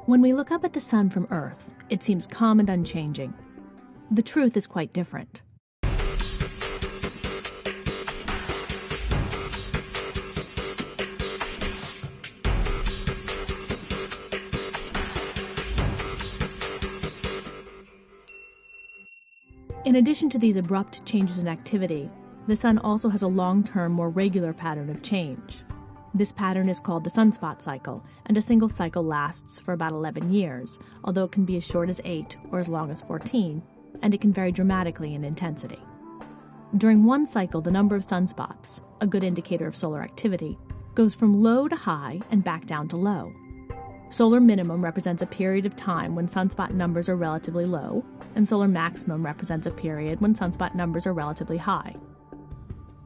When we look up at the sun from Earth, it seems calm and unchanging. The truth is quite different. In addition to these abrupt changes in activity, the sun also has a long-term, more regular pattern of change. This pattern is called the sunspot cycle, and a single cycle lasts for about 11 years, although it can be as short as 8 or as long as 14, and it can vary dramatically in intensity. During one cycle, the number of sunspots, a good indicator of solar activity, goes from low to high and back down to low. Solar minimum represents a period of time when sunspot numbers are relatively low, and solar maximum represents a period when sunspot numbers are relatively high.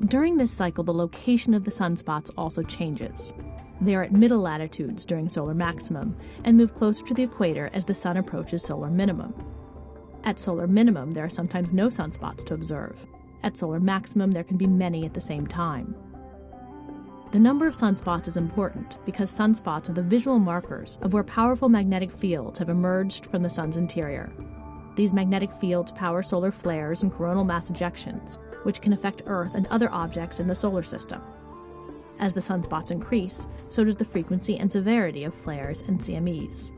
During this cycle, the location of the sunspots also changes. They are at middle latitudes during solar maximum and move closer to the equator as the sun approaches solar minimum. At solar minimum, there are sometimes no sunspots to observe. At solar maximum, there can be many at the same time. The number of sunspots is important because sunspots are the visual markers of where powerful magnetic fields have emerged from the sun's interior. These magnetic fields power solar flares and coronal mass ejections, which can affect Earth and other objects in the solar system. As the sunspots increase, so does the frequency and severity of flares and CMEs.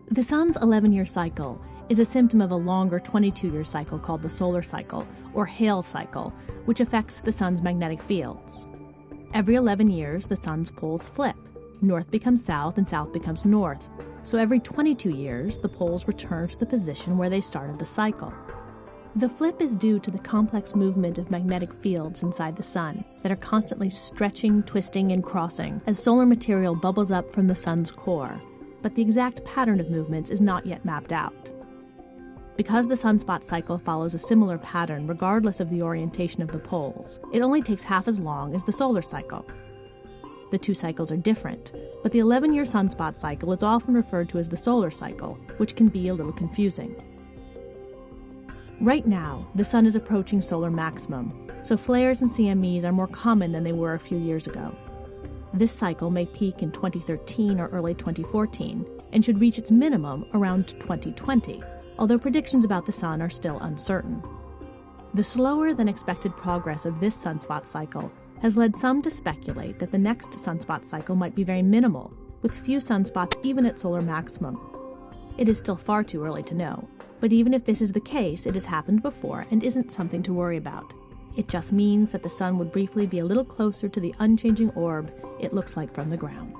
The sun's 11-year cycle is a symptom of a longer 22-year cycle called the solar cycle, or Hale cycle, which affects the sun's magnetic fields. Every 11 years, the sun's poles flip. North becomes south and south becomes north. So every 22 years, the poles return to the position where they started the cycle. The flip is due to the complex movement of magnetic fields inside the sun that are constantly stretching, twisting, and crossing as solar material bubbles up from the sun's core, but the exact pattern of movements is not yet mapped out. Because the sunspot cycle follows a similar pattern regardless of the orientation of the poles, it only takes half as long as the solar cycle. The two cycles are different, but the 11-year sunspot cycle is often referred to as the solar cycle, which can be a little confusing. Right now, the sun is approaching solar maximum, so flares and CMEs are more common than they were a few years ago. This cycle may peak in 2013 or early 2014 and should reach its minimum around 2020, although predictions about the sun are still uncertain. The slower than expected progress of this sunspot cycle has led some to speculate that the next sunspot cycle might be very minimal, with few sunspots even at solar maximum. It is still far too early to know, but even if this is the case, it has happened before and isn't something to worry about. It just means that the sun would briefly be a little closer to the unchanging orb it looks like from the ground.